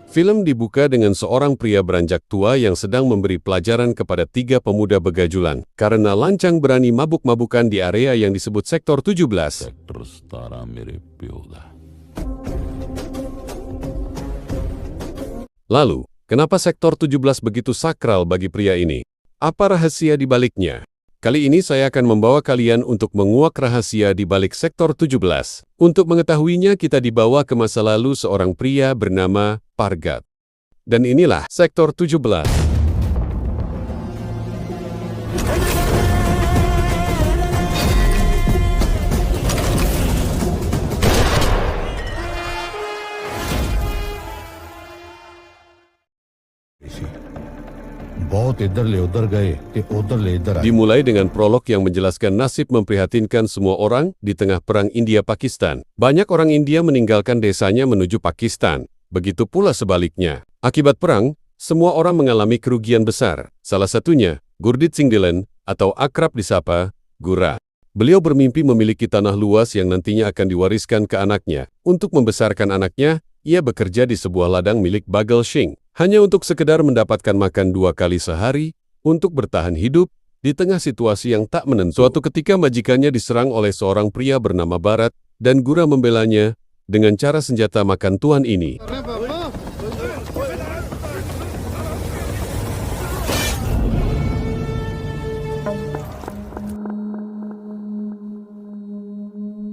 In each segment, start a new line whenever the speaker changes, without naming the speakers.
Film dibuka dengan seorang pria beranjak tua yang sedang memberi pelajaran kepada 3 pemuda begajulan karena lancang berani mabuk-mabukan di area yang disebut Sektor 17.
सेक्टर 17 मेरे प्यो दा।
Lalu, kenapa Sektor 17 begitu sakral bagi pria ini? Apa rahasia di baliknya? Kali ini saya akan membawa kalian untuk menguak rahasia di balik Sektor 17. Untuk mengetahuinya kita dibawa ke masa lalu seorang pria bernama Pargat. Dan inilah Sektor 17.
बहुत इधर ले उधर गए ते उधर ले इधर आए।
Dimulai dengan prolog yang menjelaskan nasib memprihatinkan semua orang di tengah perang India-Pakistan. Banyak orang India meninggalkan desanya menuju Pakistan. Begitu pula sebaliknya. Akibat perang, semua orang mengalami kerugian besar. Salah satunya, Gurdit Singh Dhillon atau akrab disapa Gura. Beliau bermimpi memiliki tanah luas yang nantinya akan diwariskan ke anaknya. Untuk membesarkan anaknya, ia bekerja di sebuah ladang milik Bagel Singh. Hanya untuk sekedar mendapatkan makan 2 kali sehari, untuk bertahan hidup, di tengah situasi yang tak menentu. Suatu ketika majikannya diserang oleh seorang pria bernama Bharat, dan Gura membelanya dengan cara senjata makan tuan ini.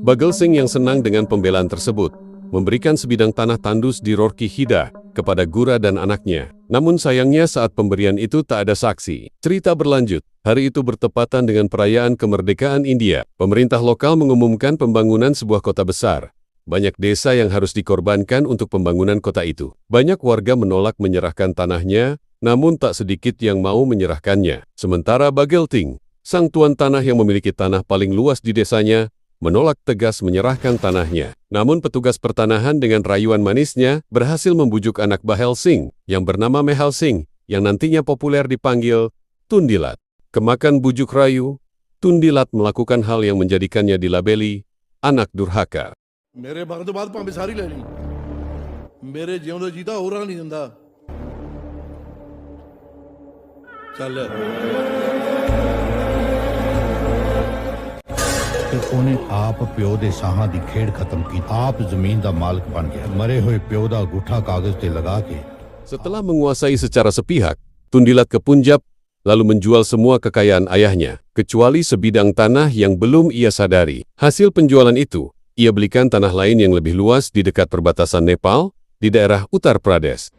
Bagel Singh yang senang dengan pembelaan tersebut, memberikan sebidang tanah tandus di Roorkee Hida kepada Gura dan anaknya. Namun sayangnya saat pemberian itu tak ada saksi. Cerita berlanjut. Hari itu bertepatan dengan perayaan kemerdekaan India. Pemerintah lokal mengumumkan pembangunan sebuah kota besar. Banyak desa yang harus dikorbankan untuk pembangunan kota itu. Banyak warga menolak menyerahkan tanahnya, namun tak sedikit yang mau menyerahkannya. Sementara Bagel Singh, sang tuan tanah yang memiliki tanah paling luas di desanya, menolak tegas menyerahkan tanahnya. Namun petugas pertanahan dengan rayuan manisnya berhasil membujuk anak Bahel Singh yang bernama Mehal Singh yang nantinya populer dipanggil Tundilat. Kemakan bujuk rayu, Tundilat melakukan hal yang menjadikannya dilabeli anak durhaka.
मेरे मरने के बाद भावें सारी ले ली मेरे जिਉਂਦਾ जीता होरा नहीं दिंदा चल
ਤੇ ਉਹਨੇ ਆਪ ਪਿਓ ਦੇ ਸਾਹਾਂ ਦੀ ਖੇਡ ਖਤਮ ਕੀਤੀ। ਆਪ ਜ਼ਮੀਨ ਦਾ ਮਾਲਕ ਬਣ ਗਿਆ। ਮਰੇ ਹੋਏ ਪਿਓ ਦਾ ਅੰਗੂਠਾ ਕਾਗਜ਼ ਤੇ ਲਗਾ ਕੇ
Setelah menguasai secara sepihak, Tundilat ke Punjab lalu menjual semua kekayaan ayahnya, kecuali sebidang tanah yang belum ia sadari. Hasil penjualan itu, ia belikan tanah lain yang lebih luas di dekat perbatasan Nepal, di daerah Uttar Pradesh.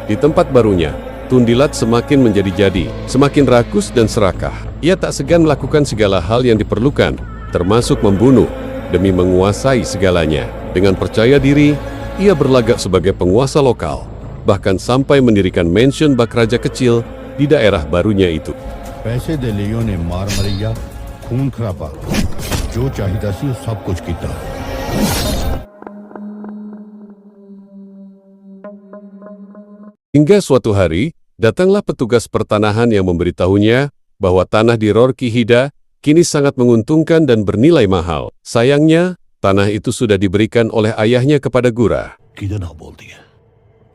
Di tempat barunya, Tundilat semakin menjadi-jadi, semakin rakus dan serakah. Ia tak segan melakukan segala hal yang diperlukan, termasuk membunuh, demi menguasai segalanya. Dengan percaya diri, ia berlagak sebagai penguasa lokal, bahkan sampai mendirikan mansion bak raja kecil di daerah barunya itu.
ਪੈਸੇ ਦੇ ਲਈ ਉਹਨੇ ਮਾਰ ਮਰਈਆ ਖੂਨ ਖਰਾਬਾ ਜੋ ਚਾਹੀਦਾ ਸੀ ਉਹ ਸਭ ਕੁਝ ਕੀਤਾ।
Hingga suatu hari, datanglah petugas pertanahan yang memberitahunya bahwa tanah di Roorkee Hida kini sangat menguntungkan dan bernilai mahal. Sayangnya, tanah itu sudah diberikan oleh ayahnya kepada Gura.
ਕਿਹਦੇ ਨਾਲ ਬੋਲਦੀ ਹੈ?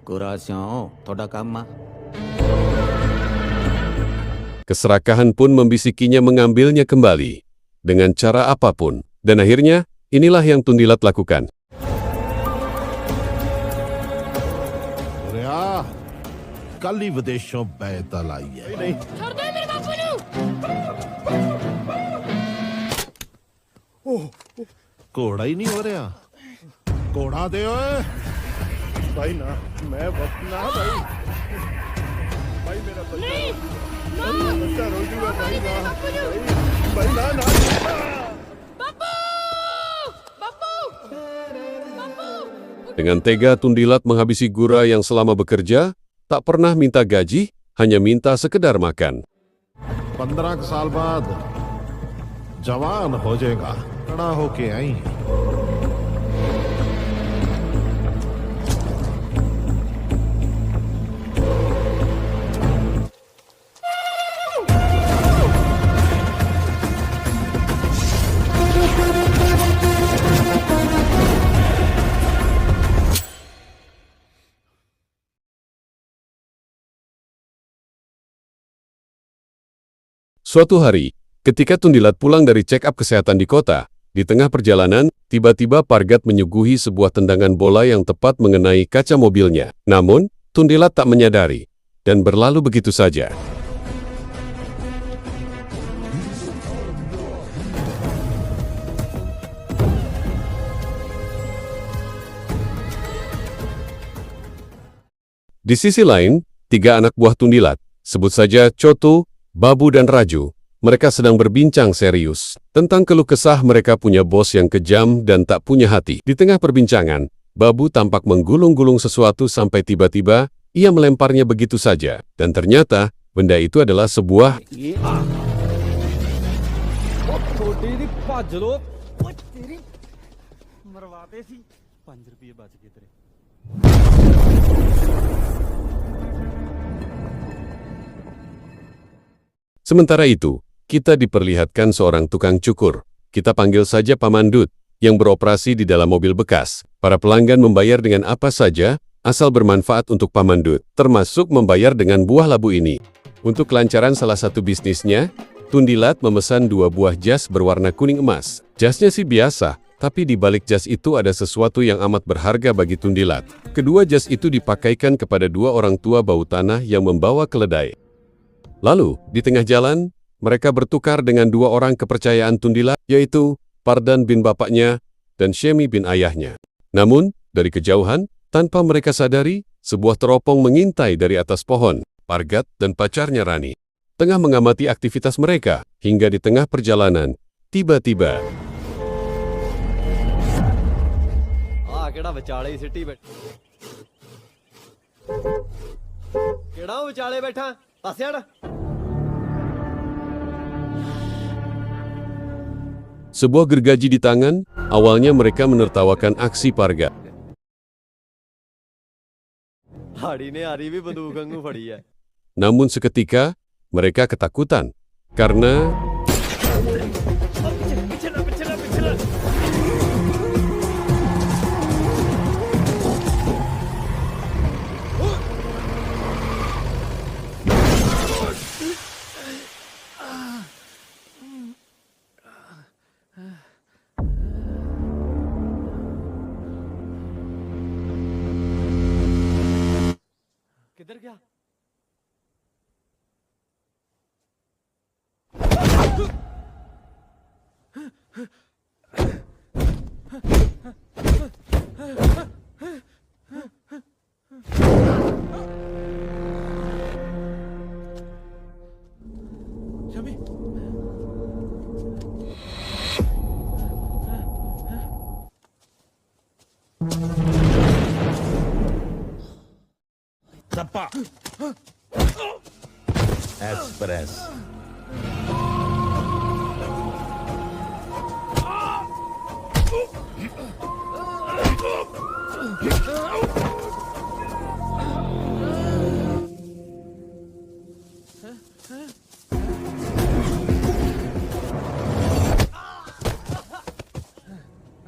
ਗੁਰਾ ਸਿਓ ਤੁਹਾਡਾ ਕੰਮ ਆ
Keserakahan pun membisikinya mengambilnya kembali, dengan cara apapun. Dan akhirnya, inilah yang Tundilat lakukan.
ਰਿਆ ਕੱਲ ਹੀ ਵਿਦੇਸ਼ੋਂ ਬੈਤਲ ਆਈ ਹੈ।
ਛੱਡ ਦੇ ਮੇਰੇ ਬਾਪੂ ਨੂੰ
ਘੋੜਾ ਹੀ ਨਹੀਂ ਹੋ ਰਿਹਾ। ਘੋੜਾ ਦੇ ਓਏ।
भाई ना मैं वक्त ना भाई भाई मेरा
ਨਹੀਂ
बच्चा रो जूगा भाई ना
ਬਾਪੂ ਨੂੰ
भाई ना ना
ਬਾਪੂ ਬਾਪੂ ਬਾਪੂ
Dengan tega, Tundilat menghabisi Gura yang selama bekerja, tak pernah minta gaji, hanya minta sekedar makan.
15 साल बाद जवान हो जाएगा। बड़ा होके आई
Suatu hari, ketika Tundilat pulang dari check-up kesehatan di kota, di tengah perjalanan, tiba-tiba Pargat menyuguhi sebuah tendangan bola yang tepat mengenai kaca mobilnya. Namun, Tundilat tak menyadari, dan berlalu begitu saja. Di sisi lain, 3 anak buah Tundilat, sebut saja Choto, Babu dan Raju, mereka sedang berbincang serius tentang keluh kesah mereka punya bos yang kejam dan tak punya hati. Di tengah perbincangan, Babu tampak menggulung-gulung sesuatu sampai tiba-tiba ia melemparnya begitu saja. Dan ternyata, benda itu adalah sebuah... Sementara itu, kita diperlihatkan seorang tukang cukur. Kita panggil saja Paman Dut, yang beroperasi di dalam mobil bekas. Para pelanggan membayar dengan apa saja, asal bermanfaat untuk Paman Dut, termasuk membayar dengan buah labu ini. Untuk kelancaran salah satu bisnisnya, Tundilat memesan 2 buah jas berwarna kuning emas. Jasnya sih biasa, tapi di balik jas itu ada sesuatu yang amat berharga bagi Tundilat. Kedua jas itu dipakaikan kepada 2 orang tua bau tanah yang membawa keledai. Lalu, di tengah jalan, mereka bertukar dengan 2 orang kepercayaan Tundilat, yaitu Pardan bin bapaknya dan Shemi bin ayahnya. Namun, dari kejauhan, tanpa mereka sadari, sebuah teropong mengintai dari atas pohon. Pargat dan pacarnya Rani tengah mengamati aktivitas mereka, hingga di tengah perjalanan, tiba-tiba...
ਕਿਹੜਾ ਵਿਚਾਲੇ ਹੀ ਸਿੱਟੀ ਬੈਠਾ ਕਿਹੜਾ ਵਿਚਾਲੇ ਬੈਠਾ ਪਾਸੇ ਹਟ
Sebuah gergaji di tangan, awalnya mereka menertawakan aksi Pargat.
ਹਾੜੀ ਨੇ ਹਾਰੀ ਵੀ ਬੰਦੂਕ ਵਾਂਗੂ ਫੜੀ ਐ
Namun seketika, mereka ketakutan, karena...
ਕਿੱਧਰ ਗਿਆ
Express.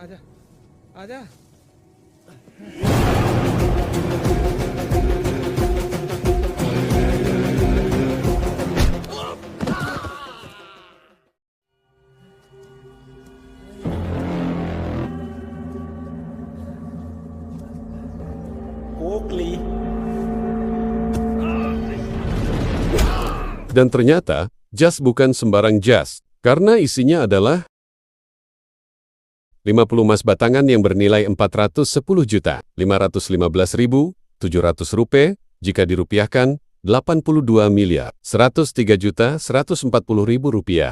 आजा आजा
Dan ternyata, jas bukan sembarang jas, karena isinya adalah 50 emas batangan yang bernilai 410.515.700 rupiah, jika dirupiahkan, 82.103.140.000 rupiah.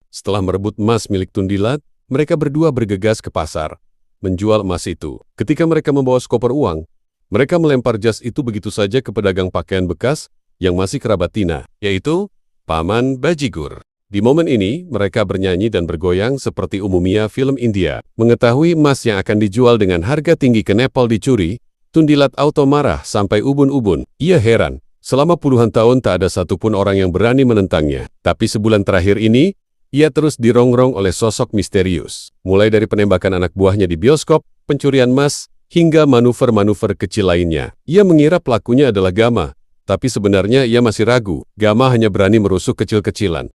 Setelah merebut emas milik Tundilat, mereka berdua bergegas ke pasar, menjual emas itu. Ketika mereka membawa skoper uang, mereka melempar jas itu begitu saja ke pedagang pakaian bekas, yang masih kerabat Tina, yaitu Paman Bajigur. Di momen ini, mereka bernyanyi dan bergoyang seperti umumnya film India. Mengetahui emas yang akan dijual dengan harga tinggi ke Nepal dicuri, Tundilat auto marah sampai ubun-ubun. Ia heran, selama puluhan tahun tak ada satupun orang yang berani menentangnya. Tapi sebulan terakhir ini, ia terus dirongrong oleh sosok misterius. Mulai dari penembakan anak buahnya di bioskop, pencurian emas, hingga manuver-manuver kecil lainnya. Ia mengira pelakunya adalah Gama, Tapi sebenarnya ia masih ragu, Gama hanya berani merusuk kecil-kecilan.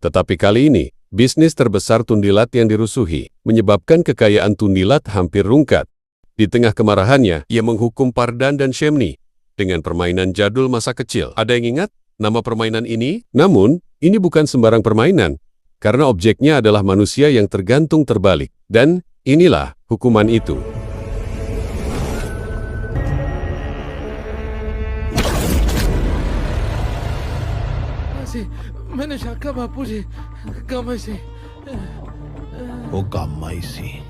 Tetapi kali ini, bisnis terbesar Tundilat yang dirusuhi, menyebabkan kekayaan Tundilat hampir rungkat. Di tengah kemarahannya, ia menghukum Pardan dan Shemni dengan permainan jadul masa kecil. Ada yang ingat nama permainan ini? Namun, ini bukan sembarang permainan, karena objeknya adalah manusia yang tergantung terbalik. Dan inilah hukuman itu.
मैंने शाखा बापू जी गामा से
वो gamma isi.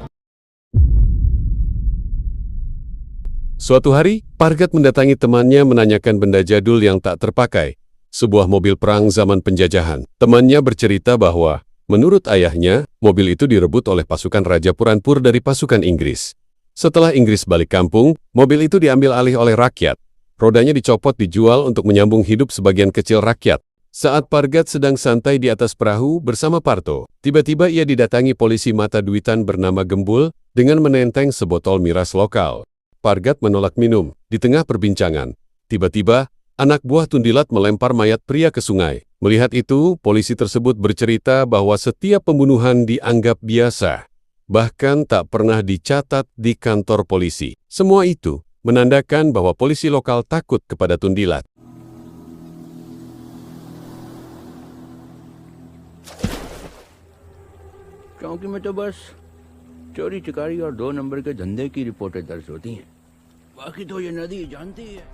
Suatu hari, Pargat mendatangi temannya menanyakan benda jadul yang tak terpakai, sebuah mobil perang zaman penjajahan. Temannya bercerita bahwa, menurut ayahnya, mobil itu direbut oleh pasukan Raja Puranpur dari pasukan Inggris. Setelah Inggris balik kampung, mobil itu diambil alih oleh rakyat. Rodanya dicopot dijual untuk menyambung hidup sebagian kecil rakyat. Saat Pargat sedang santai di atas perahu bersama Parto, tiba-tiba ia didatangi polisi mata duitan bernama Gembul dengan menenteng sebotol miras lokal. Pargat menolak minum. Di tengah perbincangan, tiba-tiba, anak buah Tundilat melempar mayat pria ke sungai. Melihat itu, polisi tersebut bercerita bahwa setiap pembunuhan dianggap biasa, bahkan tak pernah dicatat di kantor polisi. Semua itu menandakan bahwa polisi lokal takut kepada Tundilat.
चौकी में तो बस चोरी चिकारी और 2 नंबर के धंधे की रिपोर्टें दर्ज होती हैं। बाकी तो ये नदी जानती है।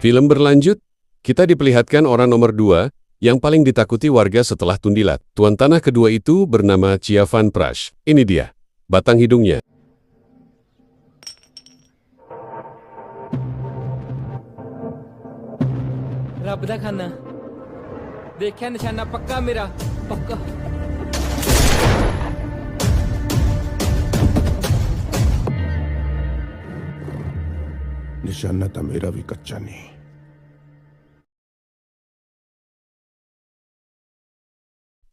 Film berlanjut, kita diperlihatkan orang nomor 2 yang paling ditakuti warga setelah Tundilat. Tuan tanah kedua itu bernama Ciavan Prash. Ini dia, batang hidungnya.
रब दा खाना देखा निशाना पक्का मेरा पक्का
निशाना था मेरा भी कच्चा नहीं।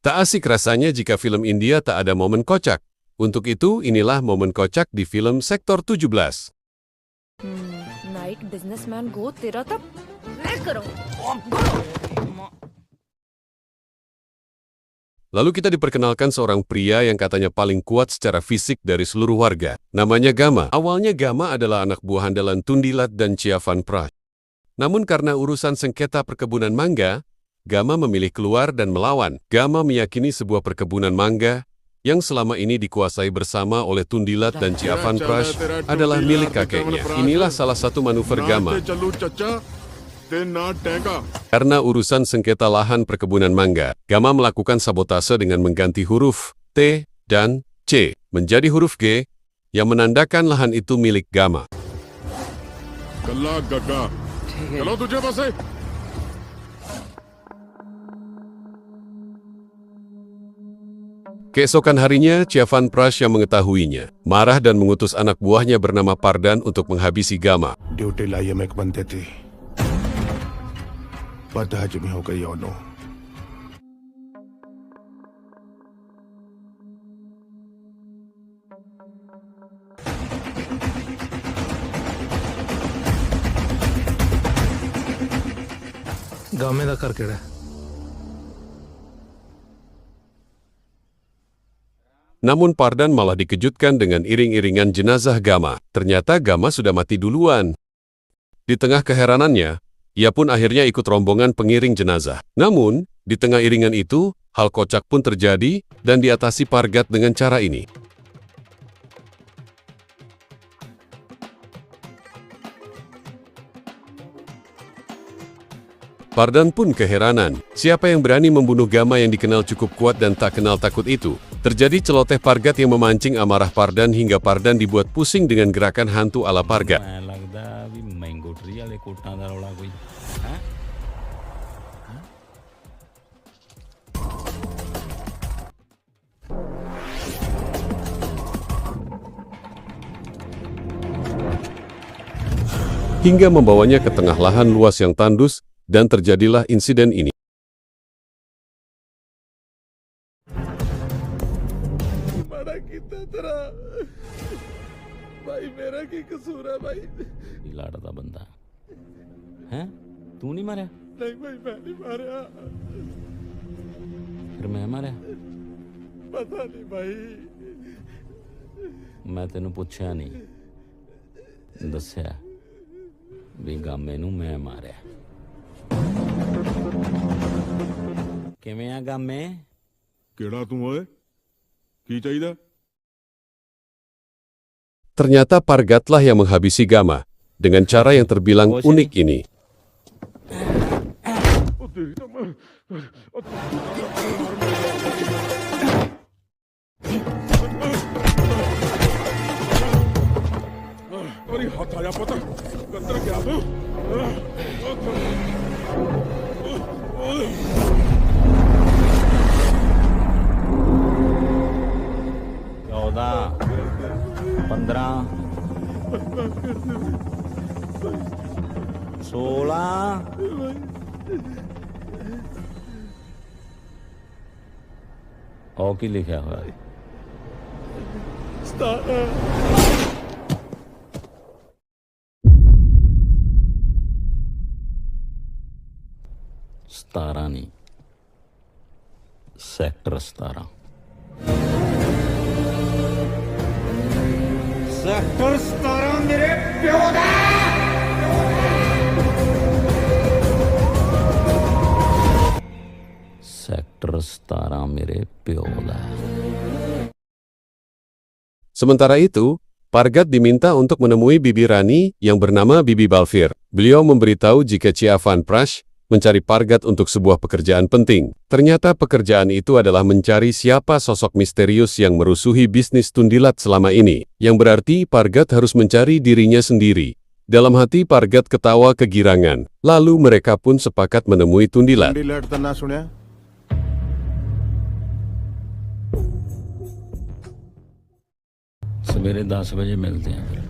Tak asik rasanya jika film India tak ada momen kocak. Untuk itu, inilah momen kocak di film Sektor 17.
Night businessman गो तेरा तब मैं करूं।
Lalu kita diperkenalkan seorang pria yang katanya paling kuat secara fisik dari seluruh warga. Namanya Gama. Awalnya Gama adalah anak buah andalan Tundilat dan Ciavan Prash. Namun karena urusan sengketa perkebunan mangga, Gama memilih keluar dan melawan. Gama meyakini sebuah perkebunan mangga yang selama ini dikuasai bersama oleh Tundilat dan Ciavan Prash adalah milik kakeknya. Inilah salah satu manuver Gama. Karena urusan sengketa lahan perkebunan mangga, Gama melakukan sabotase dengan mengganti huruf T dan C menjadi huruf G yang menandakan lahan itu milik Gama. Keesokan harinya, Ciavan Prash yang mengetahuinya, marah dan mengutus anak buahnya bernama Pardan untuk menghabisi Gama.
Duty लाई में एक बनते थी बदहज में हो गई ओनो।
गामे दा कर केड़ा
Namun Pardan malah dikejutkan dengan iring-iringan jenazah Gama. Ternyata Gama sudah mati duluan. Di tengah keheranannya, ia pun akhirnya ikut rombongan pengiring jenazah. Namun, di tengah iringan itu, hal kocak pun terjadi dan diatasi Pargat dengan cara ini. Pardan pun keheranan, siapa yang berani membunuh Gama yang dikenal cukup kuat dan tak kenal takut itu? Terjadi celoteh Pargat yang memancing amarah Pardan hingga Pardan dibuat pusing dengan gerakan hantu ala Pargat. Hingga membawanya ke tengah lahan luas yang tandus, dan terjadilah insiden ini. भाई मेरा की कसूर है भाई?
ਲੜਦਾ ਬੰਦਾ ਹੈ ਤੂੰ ਨਹੀਂ ਮਾਰਿਆ
नहीं भाई मैं नहीं मारा,
ਫਿਰ ਮੈਂ ਮਾਰਿਆ
पता नहीं भाई।
ਮੈਂ ਤੈਨੂੰ ਪੁੱਛਿਆ ਨਹੀਂ ਦੱਸਿਆ ਵੀ ਗਾਮੇ ਨੂੰ ਮੈਂ ਮਾਰਿਆ ਕਿਵੇਂ ਆ ਗਾਮੇ
ਕਿਹੜਾ ਤੂੰ ਓਏ? ਕੀ ਚਾਹੀਦਾ?
Ternyata Pargatlah yang menghabisi Gama dengan cara yang terbilang unik ini.
अरे हाथ आया पता अंदर क्या तू?
चौदह 15 16 और की लिखा हुआ है 17 नहीं सेक्टर 17 सेक्टर 17 मेरे प्यो दा सेक्टर 17 मेरे प्यो दा
Sementara itu, Pargat diminta untuk menemui Bibi Rani yang bernama Bibi Balfir. Beliau memberitahu jika Ciavan Prash mencari Pargat untuk sebuah pekerjaan penting. Ternyata pekerjaan itu adalah mencari siapa sosok misterius yang merusuhi bisnis Tundilat selama ini, yang berarti Pargat harus mencari dirinya sendiri. Dalam hati Pargat ketawa kegirangan, lalu mereka pun sepakat menemui Tundilat.
Tundilat ਤਾਂ ਨਾ ਸੁਣਿਆ?
सवेरे 10 बजे मिलते हैं फिर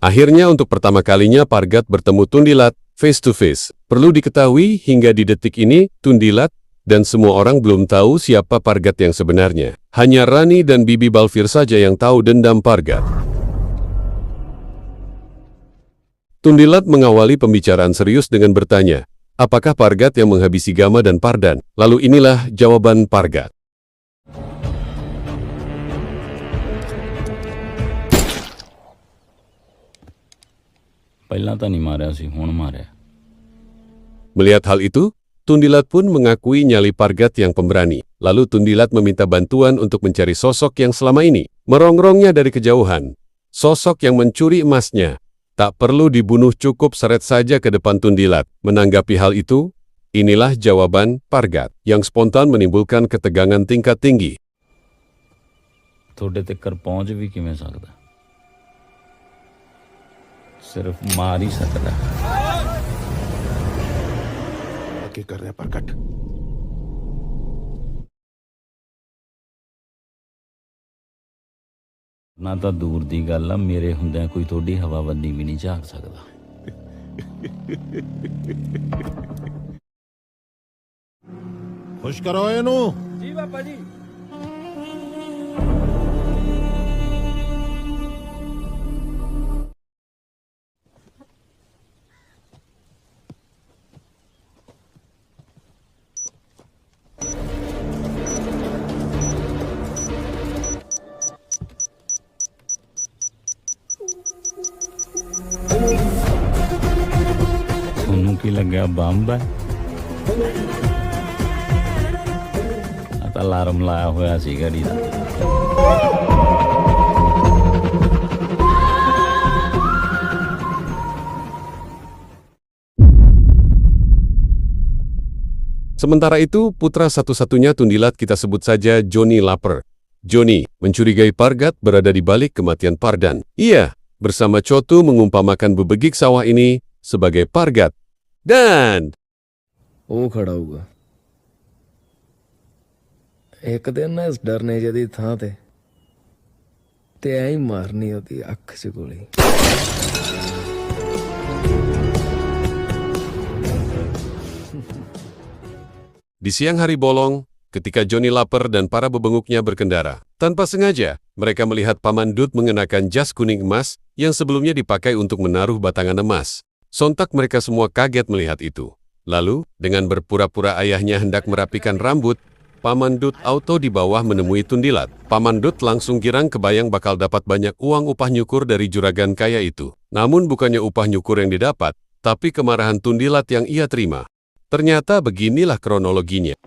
Akhirnya untuk pertama kalinya Pargat bertemu Tundilat face to face. Perlu diketahui hingga di detik ini Tundilat dan semua orang belum tahu siapa Pargat yang sebenarnya. Hanya Rani dan Bibi Balfir saja yang tahu dendam Pargat. Tundilat mengawali pembicaraan serius dengan bertanya, apakah Pargat yang menghabisi Gama dan Pardan? Lalu inilah jawaban Pargat.
पहला तो नहीं मारा सी हुण मारा
Melihat hal itu, Tundilat pun mengakui nyali Pargat yang pemberani. Lalu Tundilat meminta bantuan untuk mencari sosok yang selama ini merongrongnya dari kejauhan. Sosok yang mencuri emasnya. Tak perlu dibunuh, cukup seret saja ke depan Tundilat. Menanggapi hal itu, inilah jawaban Pargat yang spontan menimbulkan ketegangan tingkat tinggi.
थोड़े तक पहुंच भी किवें सकदा सिर्फ मार ही सकदा
ਕੀ ਕਰ ਰਿਹਾ ਪ੍ਰਗਟ?
ਨਾ ਤਾਂ ਦੂਰ ਦੀ ਗੱਲ ਆ ਮੇਰੇ ਹੁੰਦਿਆਂ ਕੋਈ ਤੁਹਾਡੀ ਹਵਾ ਬੰਨੀ ਵੀ ਨਹੀਂ ਝਾਕ ਸਕਦਾ
खुश करो ਇਹਨੂੰ।
जी पापा जी
ਤੁਹਾਨੂੰ ਕੀ ਲੱਗਿਆ ਬੰਬ ਹੈ ਆ ਤਾਂ ਅਲਾਰਮ ਲਾਇਆ ਹੋਇਆ ਸੀ ਗੱਡੀ ਦਾ
Sementara itu, putra satu-satunya Tundilat kita sebut saja Johnny Lapar. Johnny mencurigai Pargat berada di balik kematian Pardan. Ia bersama Chotu mengumpamakan bebegik sawah ini sebagai Pargat. Dan
ਉਹ ਖੜਾ ਹੋਊਗਾ ਇੱਕ ਦਿਨ ਨਾ ਇਸ ਡਰਨੇ ਜਿਹਦੀ ਥਾਂ ਤੇ ਐਂ ਹੀ ਮਾਰਨੀ ਉਹਦੀ ਅੱਖ 'ਚ ਗੋਲੀ
di siang hari bolong, ketika Johnny lapar dan para bebenguknya berkendara. Tanpa sengaja, mereka melihat Paman Dut mengenakan jas kuning emas yang sebelumnya dipakai untuk menaruh batangan emas. Sontak mereka semua kaget melihat itu. Lalu, dengan berpura-pura ayahnya hendak merapikan rambut, Paman Dut auto di bawah menemui Tundilat. Paman Dut langsung girang kebayang bakal dapat banyak uang upah nyukur dari juragan kaya itu. Namun bukannya upah nyukur yang didapat, tapi kemarahan Tundilat yang ia terima. Ternyata beginilah kronologinya.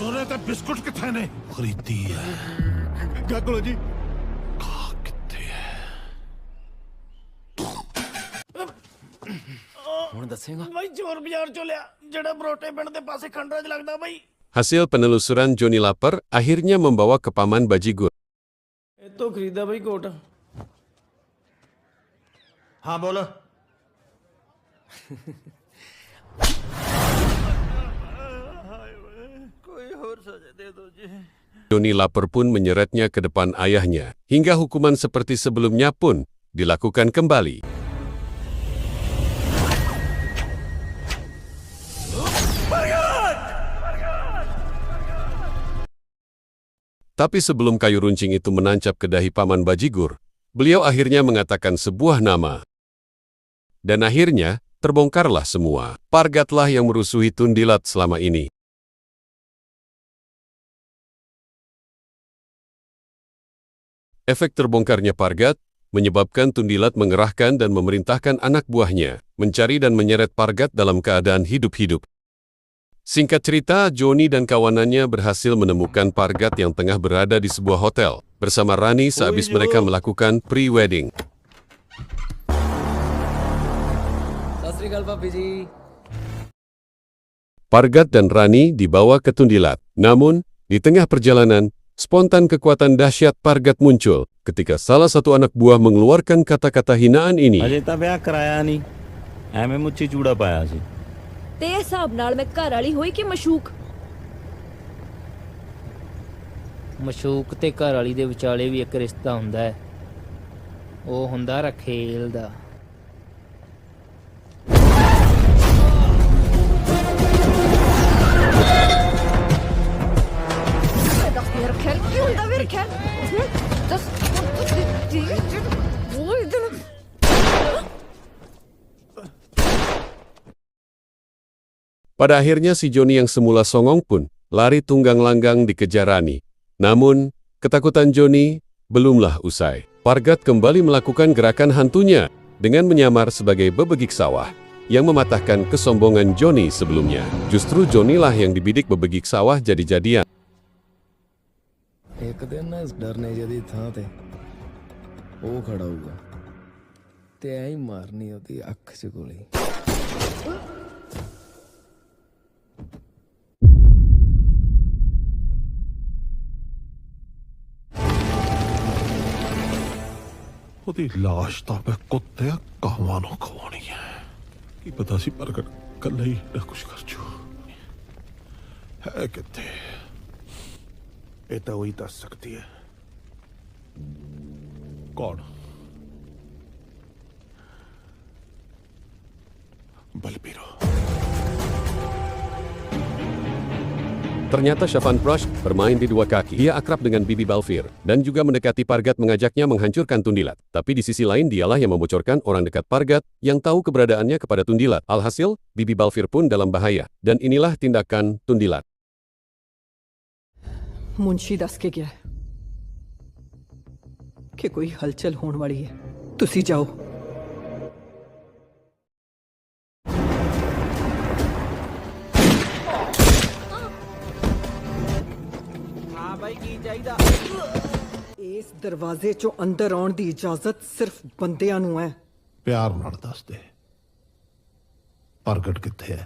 सोने ते बिस्कुट किथे ने खरीदी है
गागलो जी
किथे है
ਹੁਣ ਦੱਸੇਗਾ
भाई चोर बाजार चो लिया जेड़ा बरोटे पिंड दे पासे खंडरा च लगदा भाई
Hasil penelusuran Johnny lapar akhirnya membawa ke Paman Bajigur.
ਇਹ ਤੋਂ ਖਰੀਦਾ ਬਈ ਕੋਟ
हाँ बोल कोई और सजा दे दो जी
Johnny lapar pun menyeretnya ke depan ayahnya, hingga hukuman seperti sebelumnya pun dilakukan kembali. Tapi sebelum kayu runcing itu menancap ke dahi Paman Bajigur, beliau akhirnya mengatakan sebuah nama. Dan akhirnya, terbongkarlah semua. Pargatlah yang merusuhi Tundilat selama ini. Efek terbongkarnya Pargat menyebabkan Tundilat mengerahkan dan memerintahkan anak buahnya mencari dan menyeret Pargat dalam keadaan hidup-hidup. Singkat cerita, Johnny dan kawanannya berhasil menemukan Pargat yang tengah berada di sebuah hotel bersama Rani sehabis mereka melakukan pre-wedding.
Sat ਸ੍ਰੀ ਅਕਾਲ ਭਾਬੀ ਜੀ
Pargat dan Rani dibawa ke Tundilat. Namun, di tengah perjalanan, spontan kekuatan dahsyat Pargat muncul ketika salah satu anak buah mengeluarkan kata-kata hinaan ini.
ਅਜੇ ਤਾਂ ਵਿਆਹ ਕਰਾਇਆ ਨਹੀਂ, ਐਵੇਂ ਮੁੱਛੀ ਚੂੜਾ ਪਾਇਆ ਸੀ।
ਤੇ ਇਹ ਹਿਸਾਬ ਨਾਲ ਮੈਂ ਘਰ ਵਾਲੀ ਹੋਈ ਕਿ ਮਸ਼ੂਕ?
ਮਸ਼ੂਕ ਤੇ ਘਰ ਵਾਲੀ ਦੇ ਵਿਚਾਲੇ ਵੀ ਇੱਕ ਰਿਸ਼ਤਾ ਹੁੰਦਾ ਹੈ, ਉਹ ਹੁੰਦਾ ਰਖੇਲ ਦਾ।
ਦੱਸ ਮੇਰਾ ਖਿਆਲ ਕੀ ਹੁੰਦਾ ਮੇਰੇ ਖਿਆਲ? ਦੱਸ ਉਹ ਇਧਰ
Pada akhirnya si Johnny yang semula songong pun lari tunggang langgang dikejar Rani. Namun, ketakutan Johnny belumlah usai. Pargat kembali melakukan gerakan hantunya dengan menyamar sebagai bebegik sawah yang mematahkan kesombongan Johnny sebelumnya. Justru Johnny lah yang dibidik bebegik sawah jadi-jadian.
ਇੱਕ ਦਿਨ ਨਾ ਇਸ ਡਰਨੇ ਜਿਹਦੀ ਥਾਂ ਤੇ ਉਹ ਖੜਾ ਹੋਊਗਾ ਤੇ ਐਂ ਹੀ ਮਾਰਨੀ ਉਹਦੀ ਅੱਖ 'ਚ ਗੋਲੀ
ਉਹਦੀ ਲਾਸ਼ ਤਾਂ ਮੈਂ ਕੁੱਤਿਆਂ ਕਾਵਾਂ ਨੂੰ ਖਵਾਉਣੀ ਹੈ ਕੀ ਪਤਾ ਸੀ ਪ੍ਰਗਟ ਕੱਲਾ ਹੀ ਨਾ ਕੁਛ ਕਰ ਜੂ ਹੈ ਕਿੱਥੇ
ये तो वही दस सकती है
ਕੌਣ
बलबीरो
Ternyata Shavan Prosh bermain di dua kaki. Dia akrab dengan Bibi Balfir dan juga mendekati Pargat mengajaknya menghancurkan Tundilat. Tapi di sisi lain dialah yang membocorkan orang dekat Pargat yang tahu keberadaannya kepada Tundilat. Alhasil, Bibi Balfir pun dalam bahaya. Dan inilah tindakan Tundilat.
ਮੁਨਸ਼ੀ ਦੱਸ ਕੇ ਗਿਆ ਕਿ ਕੋਈ ਹਲਚਲ ਹੋਣ ਵਾਲੀ ਹੈ ਤੁਸੀਂ ਜਾਓ
ਹਾਂ ਬਾਈ ਕੀ ਚਾਹੀਦਾ?
ਇਸ ਦਰਵਾਜ਼ੇ ਚੋਂ ਅੰਦਰ ਆਉਣ ਦੀ ਇਜਾਜ਼ਤ ਸਿਰਫ ਬੰਦਿਆਂ ਨੂੰ ਹੈ
ਪਿਆਰ ਨਾਲ ਦੱਸ ਦੇ ਪ੍ਰਗਟ ਕਿੱਥੇ ਹੈ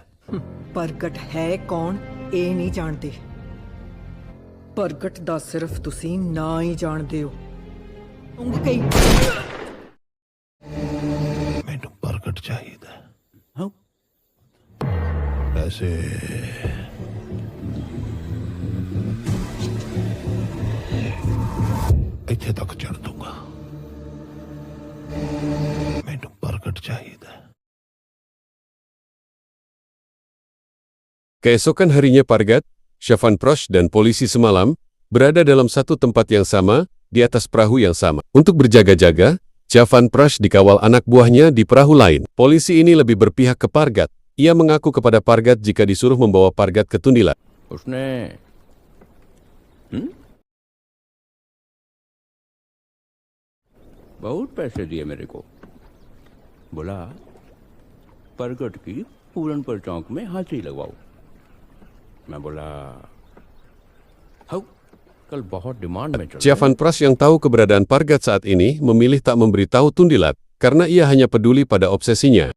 ਪ੍ਰਗਟ ਹੈ ਕੌਣ ਇਹ ਨਹੀਂ ਜਾਣਦੇ ਪ੍ਰਗਟ ਦਾ ਸਿਰਫ ਤੁਸੀਂ ਨਾਂ ਹੀ ਜਾਣਦੇ ਹੋ ਉਂਗ ਕਈ
ਮੈਨੂੰ ਪ੍ਰਗਟ ਚਾਹੀਦਾ
हाँ
ਐਸੇ ਇੱਥੇ ਤੱਕ ਚੜ ਦੂੰਗਾ ਮੈਨੂੰ ਪ੍ਰਗਟ ਚਾਹੀਦਾ
Keesokan harinya Pargat, Shyavan Prosh dan polisi semalam berada dalam satu tempat yang sama, di atas perahu yang sama. Untuk berjaga-jaga, Shyavan Prosh dikawal anak buahnya di perahu lain. Polisi ini lebih berpihak ke Pargat. Ia mengaku kepada Pargat jika disuruh membawa Pargat ke Tundilat.
उसने बहुत पैसे दिए मेरे को, बोला परगट की पूरनपुर चौक में हाजिरी लगवाओ। मैं बोला हाउ, कल बहुत डिमांड में चल रहा है।
Shyavan Prosh yang tahu keberadaan Pargat saat ini memilih tak memberitahu Tundilat karena ia hanya peduli pada obsesinya.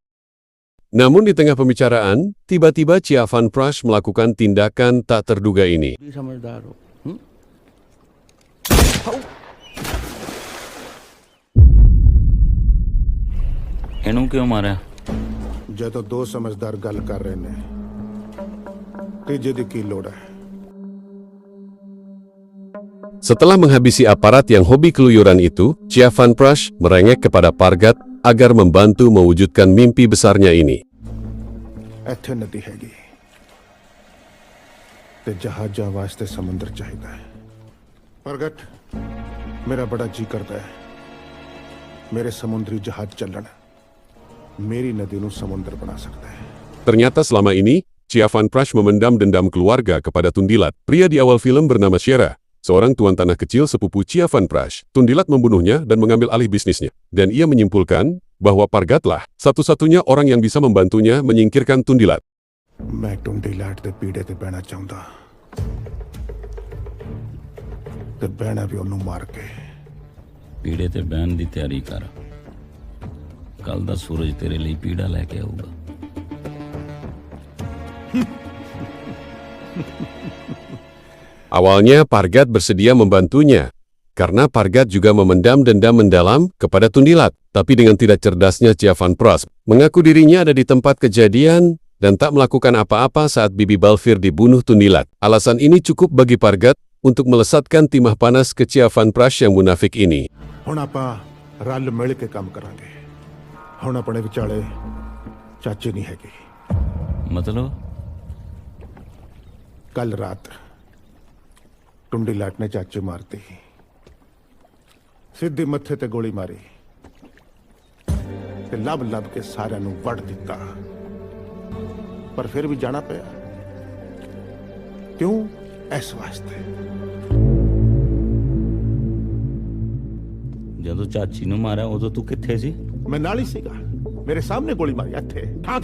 Namun di tengah pembicaraan, tiba-tiba Shyavan Prosh melakukan tindakan tak terduga ini.
भी समझदार हो।
ਇਹਨੂੰ ਕਿਉਂ ਮਾਰਿਆ?
ਜੇ ਤਾਂ ਦੋ ਸਮਝਦਾਰ ਗੱਲ ਕਰ ਰਹੇ ਨੇ, ਤੀਜੇ ਦੀ ਕੀ ਲੋੜ ਹੈ?
Setelah menghabisi aparat yang hobi keluyuran itu, Shyavan Prosh merengek kepada Pargat agar membantu mewujudkan mimpi besarnya ini.
ਇੱਥੇ ਨਦੀ ਹੈਗੀ ਤੇ ਜਹਾਜ਼ਾਂ ਵਾਸਤੇ ਸਮੁੰਦਰ ਚਾਹੀਦਾ ਹੈ। ਪ੍ਰਗਟ, ਮੇਰਾ ਬੜਾ ਜੀ ਕਰਦਾ ਹੈ ਮੇਰੇ ਸਮੁੰਦਰੀ ਜਹਾਜ਼ ਚੱਲਣ, ਮੇਰੀ ਨਦੀ ਨੂੰ ਸਮੁੰਦਰ ਬਣਾ ਸਕਦਾ ਹੈ।
Ternyata selama ini, Shyavan Prosh memendam dendam keluarga kepada Tundilat. Pria di awal film bernama Shera, seorang tuan tanah kecil sepupu Shyavan Prosh. Tundilat membunuhnya dan mengambil alih bisnisnya. Dan ia menyimpulkan bahwa Pargatlah satu-satunya orang yang bisa membantunya menyingkirkan Tundilat.
ਮੈਂ ਟੁੰਡੀਲਾਟ ਦੇ ਪੀੜੇ ਤੇ ਬਹਿਣਾ ਚਾਹੁੰਦਾ ਤੇ ਬਹਿਣਾ ਵੀ ਉਹਨੂੰ ਮਾਰ ਕੇ।
ਪੀੜੇ ਤੇ ਬਹਿਣ ਦੀ ਤਿਆਰੀ ਕਰ। ਕੱਲ ਦਾ ਸੂਰਜ ਤੇਰੇ ਲਈ ਪੀੜਾ ਲੈ ਕੇ ਆਊਗਾ।
Awalnya Pargat bersedia membantunya, karena Pargat juga memendam dendam mendalam kepada Tundilat. Tapi dengan tidak cerdasnya Shyavan Prosh mengaku dirinya ada di tempat kejadian dan tak melakukan apa-apa saat Bibi Balfir dibunuh Tundilat. Alasan ini cukup bagi Pargat untuk melesatkan timah panas ke Shyavan Prosh yang munafik ini.
ਹੁਣ ਆਪਾਂ ਰਲ ਮਿਲ ਕੇ ਕੰਮ ਕਰਾਂਗੇ। ਹੁਣ ਆਪਣੇ ਵਿਚਾਲੇ ਚਾਚੇ ਨਹੀਂ ਹੈਗੇ।
ਮਤਲਬ
ਕੱਲ ਰਾਤ ਟੁੰਡੀਲਾਟ ਨੇ ਚਾਚੇ ਮਾਰਤੀ, ਸਿੱਧੀ ਮੱਥੇ ਤੇ ਗੋਲੀ ਮਾਰੀ ਤੇ ਲੱਭ ਲੱਭ ਕੇ ਸਾਰਿਆਂ ਨੂੰ ਵੱਢ ਦਿੱਤਾ। ਪਰ ਫਿਰ ਵੀ ਜਾਣਾ ਪਿਆ। ਕਿਉਂ? ਇਸ ਵਾਸਤੇ
ਜਦੋਂ ਚਾਚੀ ਨੂੰ ਮਾਰਿਆ ਉਦੋਂ ਤੂੰ ਕਿੱਥੇ ਸੀ?
ਮੈਂ ਨਾਲ ਹੀ ਸੀਗਾ। ਮੇਰੇ ਸਾਹਮਣੇ ਗੋਲੀ ਮਾਰੀ ਇੱਥੇ ਠਾਕ।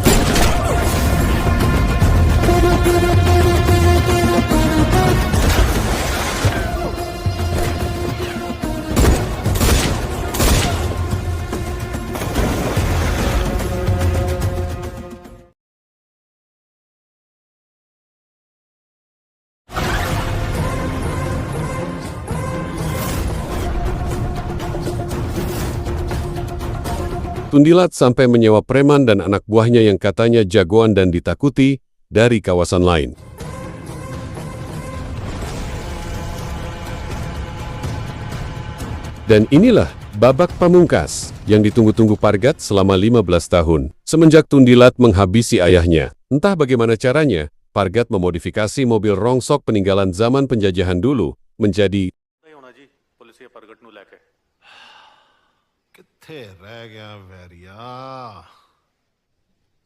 Tundilat sampai menyewa preman dan anak buahnya yang katanya jagoan dan ditakuti dari kawasan lain. Dan inilah babak pamungkas yang ditunggu-tunggu Pargat selama 15 tahun. Semenjak Tundilat menghabisi ayahnya, entah bagaimana caranya, Pargat memodifikasi mobil rongsok peninggalan zaman penjajahan dulu menjadi
ਕਿੱਥੇ ਰਹਿ ਗਿਆ ਵੈਰੀਆ,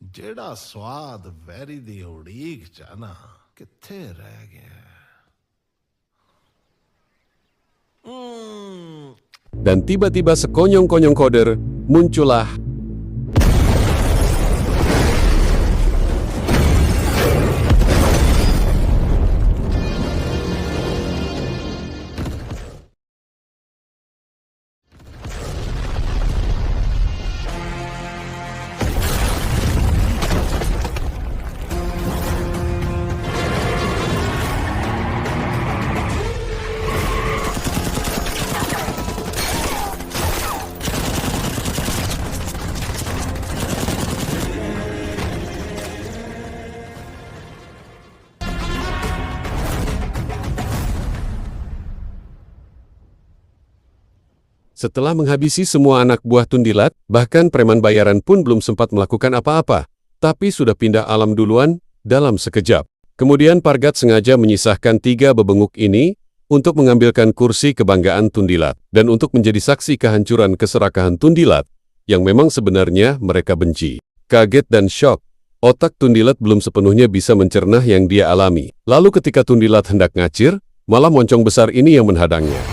ਜਿਹੜਾ ਸਵਾਦ ਵੈਰੀ ਦੀ ਉਡੀਕ ਚ ਆ ਨਾ, ਕਿੱਥੇ ਰਹਿ ਗਿਆ?
Dan tiba-tiba sekonyong-konyong koder muncullah Setelah menghabisi semua anak buah Tundilat, bahkan preman bayaran pun belum sempat melakukan apa-apa, tapi sudah pindah alam duluan dalam sekejap. Kemudian Pargat sengaja menyisahkan 3 bebenguk ini untuk mengambilkan kursi kebanggaan Tundilat dan untuk menjadi saksi kehancuran keserakahan Tundilat yang memang sebenarnya mereka benci. Kaget dan syok, otak Tundilat belum sepenuhnya bisa mencerna yang dia alami. Lalu ketika Tundilat hendak ngacir, malah moncong besar ini yang menghadangnya.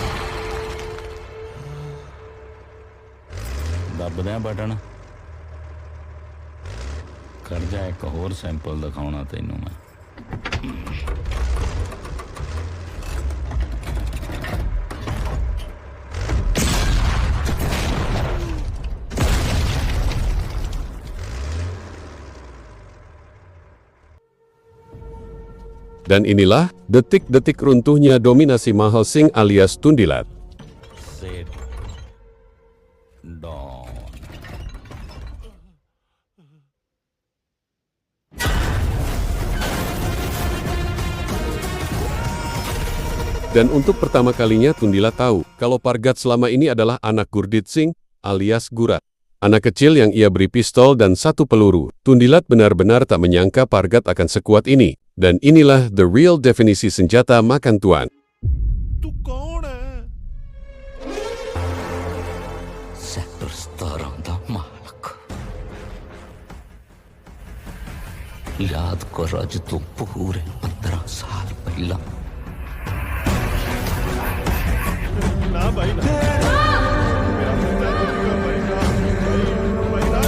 ਦੱਬਦਿਆਂ ਬਟਨ ਕਰ ਜਾ ਇੱਕ ਹੋਰ ਸੈਂਪਲ ਦਿਖਾਉਣਾ ਤੈਨੂੰ ਮੈਂ
Dan inilah detik-detik runtuhnya dominasi Mahal Singh alias Tundilat.
Sit down.
Dan untuk pertama kalinya Tundilat tahu kalau Pargat selama ini adalah anak Gurdit Singh alias Gurat. Anak kecil yang ia beri pistol dan 1 peluru. Tundilat benar-benar tak menyangka Pargat akan sekuat ini. Dan inilah the real definisi senjata makan tuan.
तू कौन है?
ਸੈਕਟਰ 17 ਦਾ ਮਾਲਕ ਯਾਦ ਕਰ ਅੱਜ ਤੋਂ ਪੂਰੇ 15 ਸਾਲ ਪਹਿਲਾਂ
ना भाई ना मेरा बेटा रोकेगा भाई ना भाई ना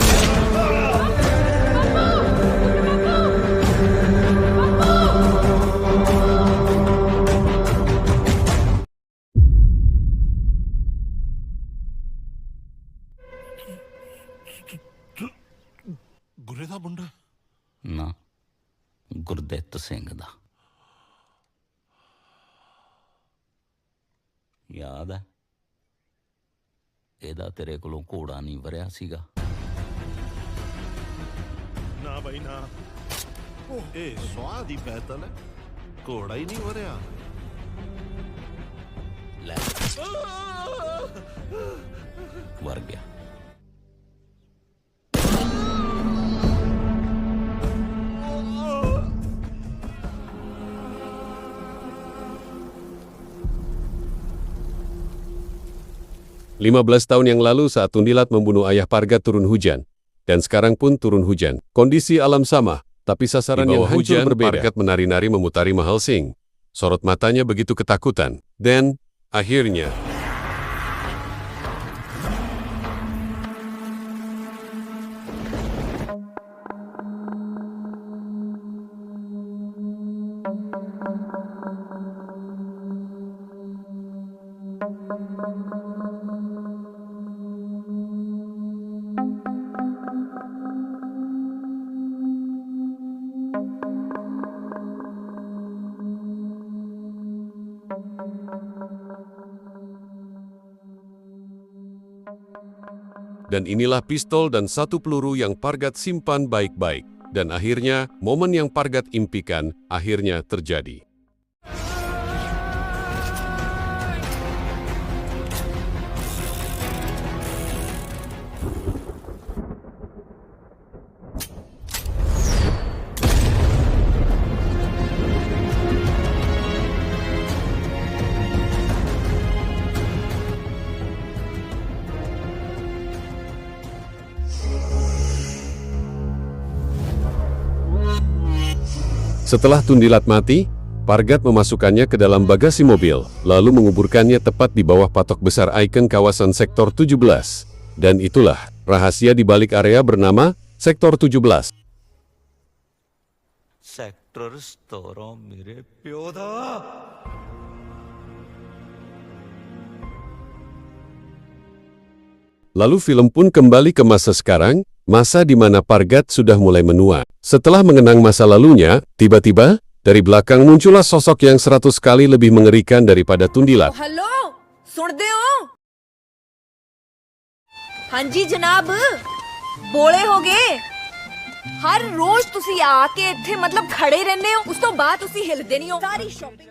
गुरे दा मुंडा
ਨਾ ਗੁਰਦਿੱਤ ਸਿੰਘ ਦਾ ਯਾਦ ਹੈ ਇਹਦਾ ਤੇਰੇ ਕੋਲੋਂ ਘੋੜਾ ਨਹੀਂ ਵਰਿਆ ਸੀਗਾ
ना भाई ना ए स्वाद ही पैतल है घोड़ा ही नहीं वरिया
ਲੈ ਵਰ ਗਿਆ
Lima 15 tahun yang lalu saat Tundilat membunuh ayah Pargat turun hujan. Dan sekarang pun turun hujan. Kondisi alam sama, tapi sasaran yang hancur berbeda. Pargat menari-nari memutari Mahal Singh. Sorot matanya begitu ketakutan. Dan, akhirnya... Dan inilah pistol dan 1 peluru yang Pargat simpan baik-baik. Dan akhirnya, momen yang Pargat impikan akhirnya terjadi. Setelah Tundilat mati, Pargat memasukkannya ke dalam bagasi mobil, lalu menguburkannya tepat di bawah patok besar ikon kawasan Sektor 17. Dan itulah rahasia di balik area bernama Sektor 17.
ਸੈਕਟਰ 17 ਮੇਰੇ ਪਿਓ ਦਾ
Lalu film pun kembali ke masa sekarang, masa di mana Pargat sudah mulai menua. Setelah mengenang masa lalunya, tiba-tiba, dari belakang muncullah sosok yang 100 kali lebih mengerikan daripada Tundilat.
Hello सुनते हो हाँ जी जनाब बोले हो गए हर रोज तुसी आके इत्थे मतलब खड़े रहने हो उस तो बाद तुसी हिलदे नहीं हो सारी शॉपिंग